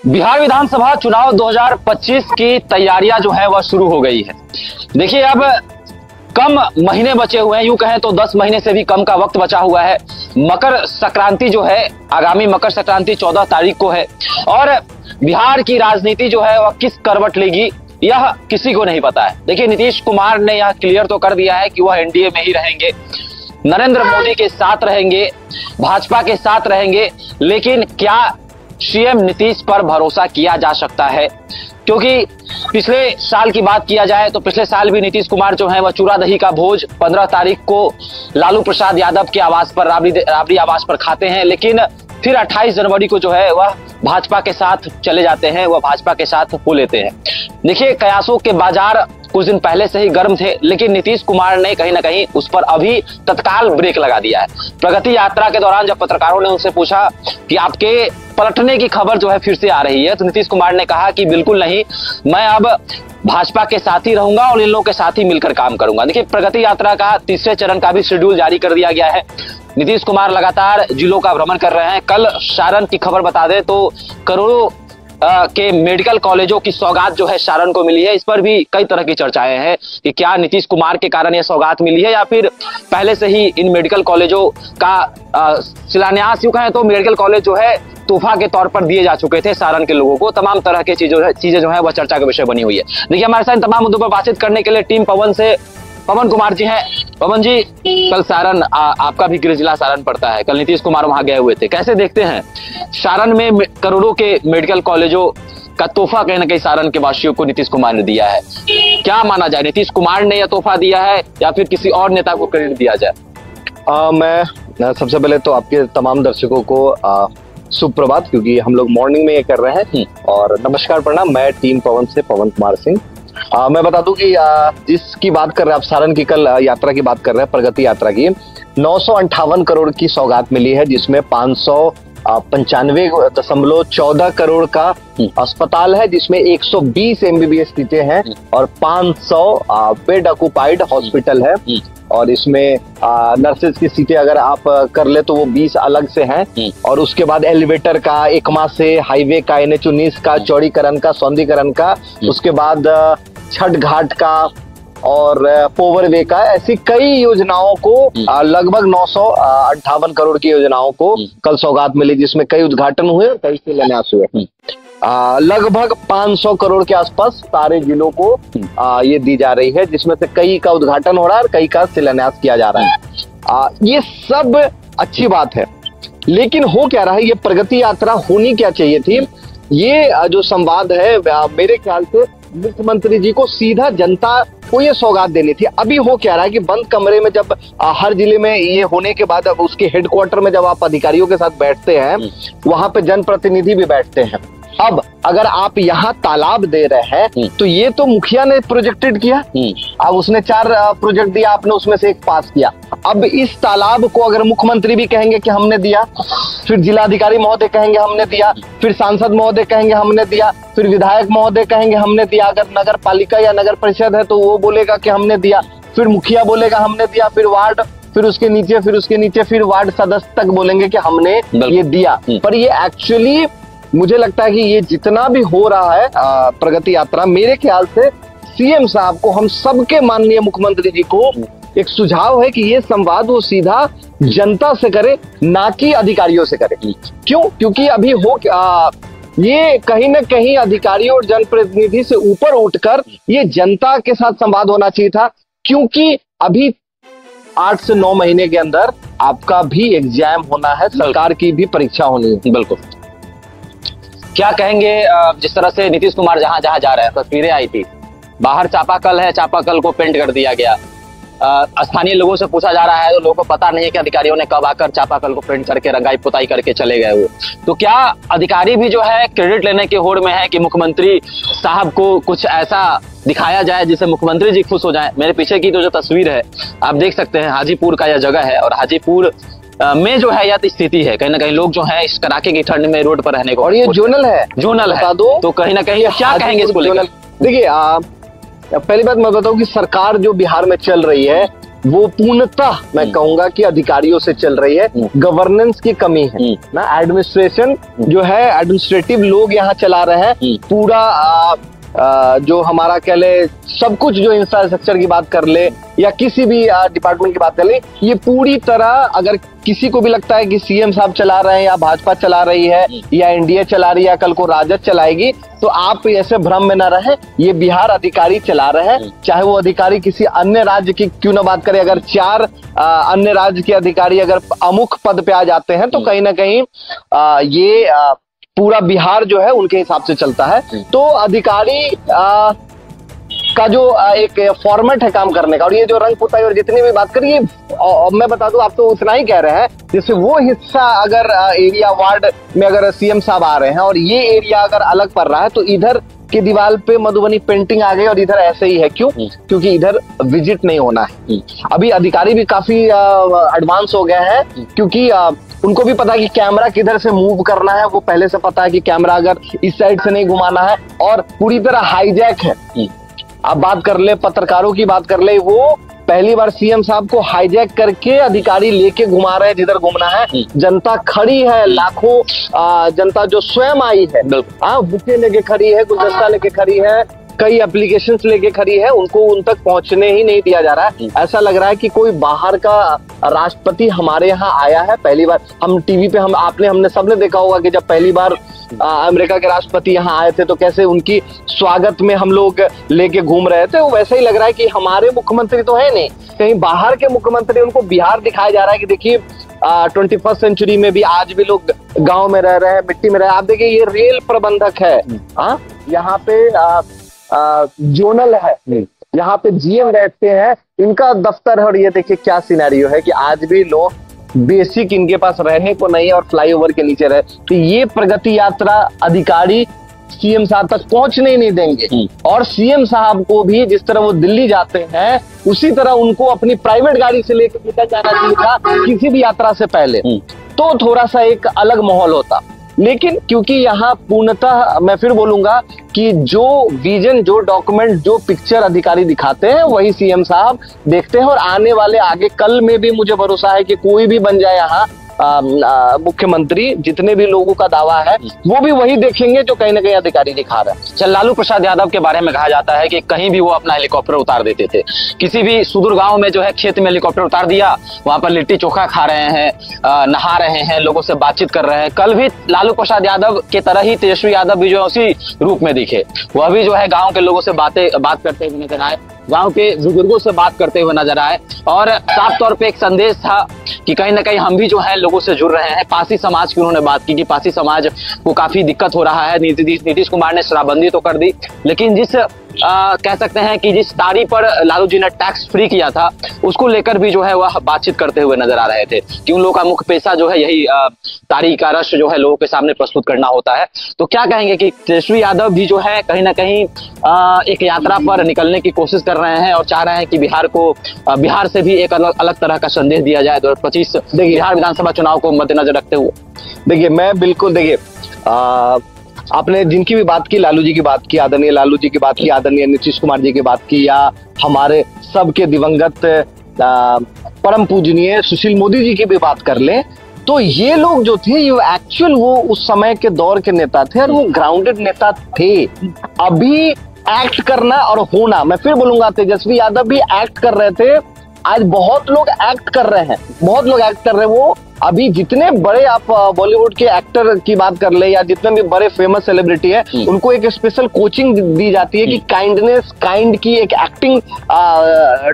बिहार विधानसभा चुनाव 2025 की तैयारियां जो है वह शुरू हो गई है। देखिए, अब कम महीने बचे हुए हैं, यूं कहें तो 10 महीने से भी कम का वक्त बचा हुआ है। मकर संक्रांति जो है, आगामी मकर संक्रांति 14 तारीख को है और बिहार की राजनीति जो है वह किस करवट लेगी यह किसी को नहीं पता है। देखिए, नीतीश कुमार ने यह क्लियर तो कर दिया है कि वह एनडीए में ही रहेंगे, नरेंद्र मोदी के साथ रहेंगे, भाजपा के साथ रहेंगे, लेकिन क्या सीएम नीतीश पर भरोसा किया जा सकता है? क्योंकि पिछले साल की बात किया जाए तो पिछले साल भी नीतीश कुमार जो है वह चूरा दही का भोज 15 तारीख को लालू प्रसाद यादव के आवास पर, राबड़ी आवास पर खाते हैं, लेकिन फिर 28 जनवरी को जो है वह भाजपा के साथ चले जाते हैं, वह भाजपा के साथ हो लेते हैं। देखिए, कयासों के बाजार कुछ दिन पहले से ही गर्म थे, लेकिन नीतीश कुमार ने कहीं ना कहीं उस पर अभी तत्काल ब्रेक लगा दिया है। प्रगति यात्रा के दौरान जब पत्रकारों ने उनसे पूछा कि आपके पलटने की खबर जो है फिर से आ रही है, तो नीतीश कुमार ने कहा कि बिल्कुल नहीं, मैं अब भाजपा के साथ ही रहूंगा और इन लोगों के साथ ही मिलकर काम करूंगा। देखिए, प्रगति यात्रा का तीसरे चरण का भी शेड्यूल जारी कर दिया गया है। नीतीश कुमार लगातार जिलों का भ्रमण कर रहे हैं। कल सारण की खबर बता दें तो करोड़ों के मेडिकल कॉलेजों की सौगात जो है सारण को मिली है। इस पर भी कई तरह की चर्चाएं हैं कि क्या नीतीश कुमार के कारण यह सौगात मिली है या फिर पहले से ही इन मेडिकल कॉलेजों का शिलान्यास, यूं कहें तो मेडिकल कॉलेज जो है तोहफा के तौर पर दिए जा चुके थे सारण के लोगों को। तमाम तरह की चीजें जो है वह चर्चा का विषय बनी हुई है। देखिए, हमारे साथ तमाम मुद्दों पर बातचीत करने के लिए टीम पवन से पवन कुमार जी हैं। पवन जी, कल सारण, आपका भी गृह जिला सारण पड़ता है, कल नीतीश कुमार वहां गए हुए थे, कैसे देखते हैं सारण में करोड़ों के मेडिकल कॉलेजों का तोहफा कहीं ना कहीं सारण के वासियों को नीतीश कुमार ने दिया है? क्या माना जाए, नीतीश कुमार ने यह तोहफा दिया है या फिर किसी और नेता को क्रेडिट दिया जाए? मैं सबसे पहले तो आपके तमाम दर्शकों को सुप्रभात, क्योंकि हम लोग मॉर्निंग में ये कर रहे हैं, और नमस्कार प्रणाम। मैं टीम पवन से पवन कुमार सिंह। मैं बता दूं कि जिसकी बात कर रहे हैं आप, सारण की कल यात्रा की बात कर रहे हैं, प्रगति यात्रा की, 958 करोड़ की सौगात मिली है, जिसमें 595.14 करोड़ का अस्पताल है, जिसमें 120 एमबीबीएस सीटें हैं और 500 बेड ऑक्युपाइड हॉस्पिटल है, और इसमें नर्सेज की सीटें अगर आप कर ले तो वो 20 अलग से हैं, और उसके बाद एलिवेटर का, एकमा से हाईवे का, NH-19 का, चौड़ीकरण का, सौंदीकरण का, उसके बाद छठ घाट का और पोवरवे का, ऐसी कई योजनाओं को लगभग 958 करोड़ की योजनाओं को कल सौगात मिली, जिसमें कई उद्घाटन हुए और कई शिलान्यास हुए। लगभग 500 करोड़ के आसपास सारे जिलों को ये दी जा रही है, जिसमें से कई का उद्घाटन हो रहा है और कई का शिलान्यास किया जा रहा है। ये सब अच्छी बात है, लेकिन हो क्या रहा है, ये प्रगति यात्रा होनी क्या चाहिए थी? ये जो संवाद है, मेरे ख्याल से मुख्यमंत्री जी को सीधा जनता को ये सौगात देनी थी। अभी हो क्या रहा है कि बंद कमरे में जब हर जिले में ये होने के बाद अब उसके हेडक्वार्टर में जब आप अधिकारियों के साथ बैठते हैं, वहां पे जनप्रतिनिधि भी बैठते हैं। अब अगर आप यहाँ तालाब दे रहे हैं तो ये तो मुखिया ने प्रोजेक्टेड किया, अब उसने 4 प्रोजेक्ट दिया, आपने उसमें से 1 पास किया। अब इस तालाब को अगर मुख्यमंत्री भी कहेंगे कि हमने दिया, फिर जिलाधिकारी महोदय कहेंगे हमने दिया, फिर सांसद महोदय कहेंगे हमने दिया, फिर विधायक महोदय कहेंगे हमने दिया, अगर नगर पालिका या नगर परिषद है तो वो बोलेगा कि हमने दिया, फिर मुखिया बोलेगा हमने दिया, फिर वार्ड, फिर उसके नीचे, फिर वार्ड सदस्य तक बोलेंगे कि हमने ये दिया। पर ये एक्चुअली मुझे लगता है कि ये जितना भी हो रहा है प्रगति यात्रा, मेरे ख्याल से सीएम साहब को, हम सबके माननीय मुख्यमंत्री जी को एक सुझाव है कि ये संवाद वो सीधा जनता से करे, ना कि अधिकारियों से करे। क्यों? क्योंकि अभी ये कहीं ना कहीं अधिकारियों और जनप्रतिनिधि से ऊपर उठकर ये जनता के साथ संवाद होना चाहिए था, क्योंकि अभी 8 से 9 महीने के अंदर आपका भी एग्जाम होना है, सरकार की भी परीक्षा होनी है। बिल्कुल। क्या कहेंगे, जिस तरह से नीतीश कुमार जहां जहां जा रहे हैं, तस्वीरें आई थी, बाहर चापाकल है, चापाकल को पेंट कर दिया गया। स्थानीय लोगों से पूछा जा रहा है तो लोगों को पता नहीं है कि अधिकारियों ने कब आकर चापाकल को पेंट करके रंगाई पुताई करके चले गए हुए। तो क्या अधिकारी भी जो है क्रेडिट लेने की होड़ में है कि मुख्यमंत्री साहब को कुछ ऐसा दिखाया जाए जिससे मुख्यमंत्री जी खुश हो जाए? मेरे पीछे की तो जो तस्वीर है आप देख सकते हैं, हाजीपुर का यह जगह है, और हाजीपुर में जो है यह स्थिति है, कहीं ना कहीं लोग जो है इस कड़ाके की ठंड में रोड पर रहने को, और ये जोनल है, बता दो तो कहीं ना कहीं क्या कहेंगे इसको लेकर? देखिए, पहली बात मैं बताऊं कि सरकार जो बिहार में चल रही है, वो पूर्णतः मैं कहूंगा कि अधिकारियों से चल रही है। गवर्नेंस की कमी है ना, एडमिनिस्ट्रेशन जो है, एडमिनिस्ट्रेटिव लोग यहाँ चला रहे हैं पूरा। जो हमारा कह ले, सब कुछ जो इंफ्रास्ट्रक्चर की बात कर ले या किसी भी डिपार्टमेंट की बात कर ले, ये पूरी तरह, अगर किसी को भी लगता है कि सीएम साहब चला रहे हैं या भाजपा चला रही है या एनडीए चला रही है, कल को राजद चलाएगी, तो आप ऐसे भ्रम में न रहें। ये बिहार अधिकारी चला रहे हैं, चाहे वो अधिकारी किसी अन्य राज्य की क्यों ना बात करें। अगर 4 अन्य राज्य के अधिकारी अगर प्रमुख पद पे आ जाते हैं तो कहीं ना कहीं ये पूरा बिहार जो है उनके हिसाब से चलता है। तो अधिकारी का जो एक फॉर्मेट है काम करने का, और ये जो रंग पुताई और जितनी भी बात करिए, मैं बता दूं, आप तो उतना ही कह रहे हैं जैसे वो हिस्सा अगर एरिया वार्ड में अगर सीएम साहब आ रहे हैं और ये एरिया अगर अलग पड़ रहा है तो इधर की दीवार पे मधुबनी पेंटिंग आ गई और इधर ऐसे ही है। क्यों? क्योंकि इधर विजिट नहीं होना है। अभी अधिकारी भी काफी एडवांस हो गए हैं, क्योंकि उनको भी पता है कि कैमरा किधर से मूव करना है। वो पहले से पता है कि कैमरा अगर इस साइड से नहीं घुमाना है, और पूरी तरह हाईजैक है। आप बात कर ले, पत्रकारों की बात कर ले, वो पहली बार सीएम साहब को हाईजैक करके अधिकारी लेके घुमा रहे हैं जिधर घूमना है। जनता खड़ी है, लाखों जनता जो स्वयं आई है, बुके लेके खड़ी है, गुलदस्ता लेके खड़ी है, कई एप्लीकेशंस लेके खड़ी है, उनको उन तक पहुंचने ही नहीं दिया जा रहा है। ऐसा लग रहा है कि कोई बाहर का राष्ट्रपति हमारे यहाँ आया है पहली बार। हम टीवी पे हमने सबने देखा होगा कि जब पहली बार अमेरिका के राष्ट्रपति यहाँ आए थे तो कैसे उनकी स्वागत में हम लोग लेके घूम रहे थे। वो वैसा ही लग रहा है कि हमारे मुख्यमंत्री तो है नहीं, कहीं बाहर के मुख्यमंत्री, उनको बिहार दिखाया जा रहा है कि देखिए 21st सेंचुरी में भी आज भी लोग गाँव में रह रहे हैं, मिट्टी में रह रहे हैं। आप देखिए, ये रेल प्रबंधक है, यहाँ पे जोनल है, यहाँ पे जीएम बैठते हैं, इनका दफ्तर है। और ये देखिए क्या सिनेरियो है कि आज भी लोग बेसिक इनके पास रहने को नहीं है और फ्लाईओवर के नीचे रहे। तो ये प्रगति यात्रा अधिकारी सीएम साहब तक पहुंचने ही नहीं देंगे। और सीएम साहब को भी जिस तरह वो दिल्ली जाते हैं उसी तरह उनको अपनी प्राइवेट गाड़ी से लेकर निकल जाना चाहिए था किसी भी यात्रा से पहले, तो थोड़ा सा एक अलग माहौल होता। लेकिन क्योंकि यहाँ पूर्णतः मैं फिर बोलूंगा कि जो विजन, जो डॉक्यूमेंट, जो पिक्चर अधिकारी दिखाते हैं वही सीएम साहब देखते हैं। और आने वाले आगे कल में भी मुझे भरोसा है कि कोई भी बन जाए यहाँ मुख्यमंत्री, जितने भी लोगों का दावा है वो भी वही देखेंगे जो कहीं ना कहीं अधिकारी दिखा रहे हैं। चल, लालू प्रसाद यादव के बारे में कहा जाता है कि कहीं भी वो अपना हेलीकॉप्टर उतार देते थे। किसी भी सुदूर गांव में जो है खेत में हेलीकॉप्टर उतार दिया, वहां पर लिट्टी चोखा खा रहे हैं, नहा रहे हैं, लोगों से बातचीत कर रहे हैं। कल भी लालू प्रसाद यादव के तरह ही तेजस्वी यादव भी जो है उसी रूप में दिखे। वह भी जो है गाँव के लोगों से बात करते हुए नजर आए, गांव के बुजुर्गों से बात करते हुए नजर आए। और साफ तौर पे एक संदेश था कि कहीं ना कहीं हम भी जो है लोगों से जुड़ रहे हैं। पासी समाज की उन्होंने बात की कि पासी समाज को काफी दिक्कत हो रहा है। नीतीश कुमार ने शराबबंदी तो कर दी, लेकिन जिस कह सकते हैं कि जिस तारी पर लालू जी ने टैक्स फ्री किया था उसको लेकर भी जो है वह बातचीत करते हुए नजर आ रहे थे कि उन लोगों का मुख्य पेशा जो है यही तारी का रस जो है लोगों के सामने प्रस्तुत करना होता है। तो क्या कहेंगे कि तेजस्वी यादव भी जो है कहीं ना कहीं एक यात्रा पर निकलने की कोशिश कर रहे हैं और चाह रहे हैं कि बिहार से भी एक अलग तरह का संदेश दिया जाए 2025 बिहार विधानसभा चुनाव को मद्देनजर रखते हुए। देखिए, मैं बिल्कुल, देखिए आपने जिनकी भी बात की, लालू जी की बात की, आदरणीय लालू जी की बात की, आदरणीय नीतीश कुमार जी की बात की, या हमारे सबके दिवंगत परम पूजनीय सुशील मोदी जी की भी बात कर ले, तो ये लोग जो थे ये एक्चुअल वो उस समय के दौर के नेता थे और वो ग्राउंडेड नेता थे। अभी एक्ट करना और होना, मैं फिर बोलूंगा, तेजस्वी यादव भी एक्ट कर रहे थे। आज बहुत लोग एक्ट कर रहे हैं, बहुत लोग एक्ट कर रहे हैं। वो अभी जितने बड़े आप बॉलीवुड के एक्टर की बात कर ले या जितने भी बड़े फेमस सेलिब्रिटी है, उनको एक स्पेशल कोचिंग दी जाती है कि काइंड की एक एक्टिंग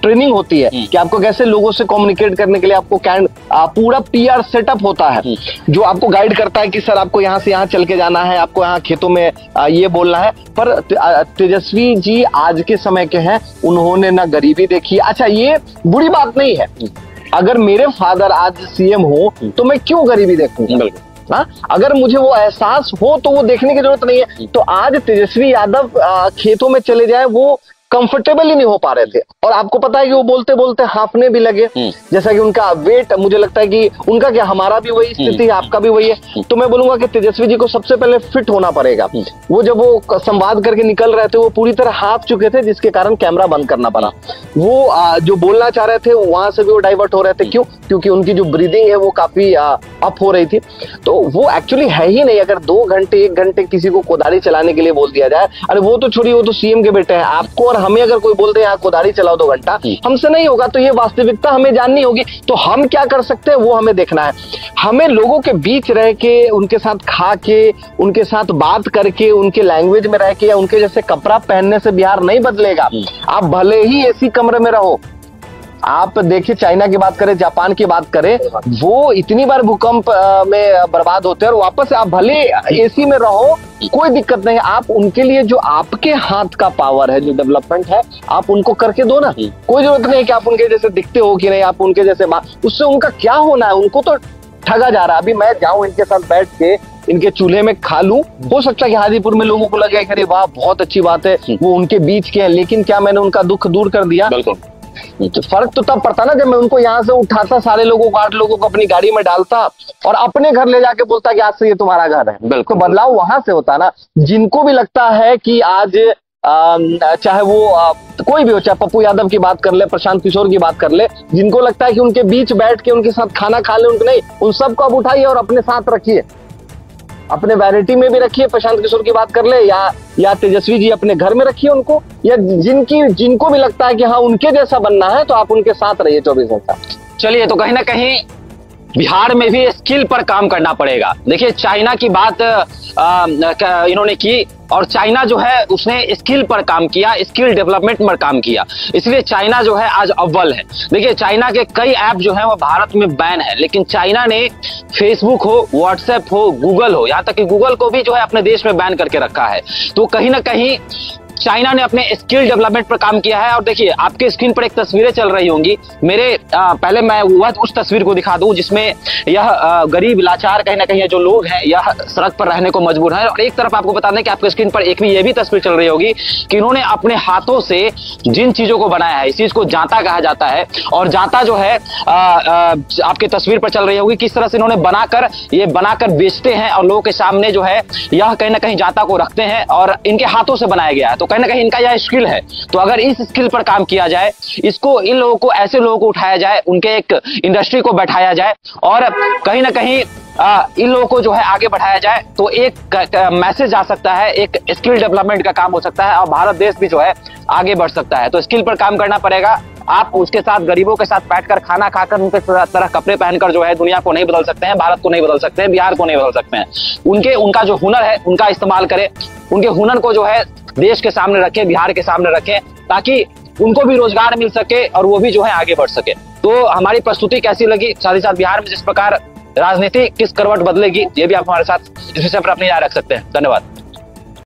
ट्रेनिंग होती है कि आपको कैसे लोगों से कम्युनिकेट करने के लिए आपको पूरा पीआर सेटअप होता है जो आपको गाइड करता है कि सर आपको यहाँ से यहाँ चल के जाना है, आपको यहाँ खेतों में ये बोलना है। पर तेजस्वी जी आज के समय के हैं, उन्होंने ना गरीबी देखी। अच्छा, ये बुरी बात नहीं है, अगर मेरे फादर आज सीएम हो तो मैं क्यों गरीबी देखूंगा? अगर मुझे वो एहसास हो तो वो देखने की जरूरत नहीं है। तो आज तेजस्वी यादव खेतों में चले जाए, वो कंफर्टेबल ही नहीं हो पा रहे थे। और आपको पता है कि वो बोलते बोलते हांफने भी लगे, जैसा कि उनका वेट, मुझे लगता है कि उनका क्या, हमारा भी वही स्थिति है, आपका भी वही है। तो मैं बोलूंगा कि तेजस्वी जी को सबसे पहले फिट होना पड़ेगा। वो जब वो संवाद करके निकल रहे थे वो पूरी तरह हाफ चुके थे, जिसके कारण कैमरा बंद करना पड़ा। वो जो बोलना चाह रहे थे वहां से भी वो डाइवर्ट हो रहे थे। क्यों? क्योंकि उनकी जो ब्रीदिंग है वो काफी अप हो रही थी। तो वो एक्चुअली है ही नहीं। अगर 2 घंटे 1 घंटे किसी को कोदारी चलाने के लिए बोल दिया जाए, अरे वो तो छोड़िए, वो तो सीएम के बेटे हैं। आपको और हमें अगर कोई बोल दे यहाँ कोदारी चलाओ 2 घंटा, हमसे नहीं होगा। तो ये वास्तविकता हमें जाननी होगी। तो हम क्या कर सकते हैं वो हमें देखना है। हमें लोगों के बीच रह के, उनके साथ खा के, उनके साथ बात करके, उनके लैंग्वेज में रह के या उनके जैसे कपड़ा पहनने से बिहार नहीं बदलेगा। आप भले ही एसी कमरे में रहो। आप देखिए, चाइना की बात करें, जापान की बात करें, वो इतनी बार भूकंप में बर्बाद होते हैं और वापस आप भले एसी में रहो, कोई दिक्कत नहीं। आप उनके लिए जो आपके हाथ का पावर है, जो डेवलपमेंट है, आप उनको करके दो ना। कोई जरूरत नहीं है कि आप उनके जैसे दिखते हो कि नहीं, आप उनके जैसे उससे उनका क्या होना है? उनको तो ठगा जा रहा है। अभी मैं जाऊं इनके साथ बैठ के इनके चूल्हे में खा लूं, हो सकता है कि हाजीपुर में लोगों को लगे अरे वाह बहुत अच्छी बात है, वो उनके बीच के हैं, लेकिन क्या मैंने उनका दुख दूर कर दिया? बिल्कुल। तो फर्क तो तब पड़ता ना जब मैं उनको यहाँ से उठाता, सारे लोगों को, 8 लोगों को अपनी गाड़ी में डालता और अपने घर ले जाके बोलता कि आज से ये तुम्हारा घर है। तो बदलाव वहां से होता ना। जिनको भी लगता है कि आज चाहे वो कोई भी हो, चाहे पप्पू यादव की बात कर ले, प्रशांत किशोर की बात कर ले, जिनको लगता है कि उनके बीच बैठ के उनके साथ खाना खा ले, उनको नहीं, उन सबको अब उठाइए और अपने साथ रखिए, अपने वैनिटी में भी रखिए। प्रशांत किशोर की बात कर ले या तेजस्वी जी अपने घर में रखिए उनको, या जिनको भी लगता है कि हाँ उनके जैसा बनना है तो आप उनके साथ रहिए 24 घंटा। चलिए, तो कहीं ना कहीं बिहार में भी स्किल पर काम करना पड़ेगा। देखिए, चाइना की बात इन्होंने की और चाइना जो है उसने स्किल पर काम किया, स्किल डेवलपमेंट पर काम किया, इसलिए चाइना जो है आज अव्वल है। देखिए, चाइना के कई ऐप जो है वो भारत में बैन है, लेकिन चाइना ने फेसबुक हो, व्हाट्सएप हो, गूगल हो, यहाँ तक कि गूगल को भी जो है अपने देश में बैन करके रखा है। तो कहीं ना कहीं चाइना ने अपने स्किल डेवलपमेंट पर काम किया है। और देखिए, आपके स्क्रीन पर एक तस्वीरें चल रही होंगी मेरे, पहले मैं उस तस्वीर को दिखा दूं जिसमें यह गरीब लाचार कहीं ना कहीं जो लोग हैं यह सड़क पर रहने को मजबूर हैं। और एक तरफ आपको बता दें कि आपके स्क्रीन पर ये भी तस्वीर चल रही होगी कि इन्होंने अपने हाथों से जिन चीजों को बनाया है, इस चीज को जांता कहा जाता है। और जांता जो है आपके तस्वीर पर चल रही होगी किस तरह से इन्होंने बनाकर बेचते हैं और लोगों के सामने जो है यह कहीं ना कहीं जांता को रखते हैं और इनके हाथों से बनाया गया है। तो कहीं ना कहीं इनका यह स्किल है। तो अगर इस स्किल पर काम किया जाए, इन लोगों को, ऐसे लोगों को उठाया जाए, उनके एक इंडस्ट्री को बैठाया जाए और कहीं ना कहीं इन लोगों को जो है आगे बढ़ाया जाए, तो एक मैसेज आ सकता है, एक स्किल डेवलपमेंट का काम हो सकता है और भारत देश भी जो है आगे बढ़ सकता है। तो स्किल पर काम करना पड़ेगा। आप उसके साथ, गरीबों के साथ बैठकर खाना खाकर उनके तरह कपड़े पहनकर जो है दुनिया को नहीं बदल सकते हैं, भारत को नहीं बदल सकते हैं, बिहार को नहीं बदल सकते हैं। उनका जो हुनर है उनका इस्तेमाल करें, उनके हुनर को जो है देश के सामने रखें, बिहार के सामने रखें, ताकि उनको भी रोजगार मिल सके और वो भी जो है आगे बढ़ सके। तो हमारी प्रस्तुति कैसी लगी, साथ ही साथ बिहार में जिस प्रकार राजनीति किस करवट बदलेगी, ये भी आप हमारे साथ इस विषय पर अपनी राय रख सकते हैं। धन्यवाद।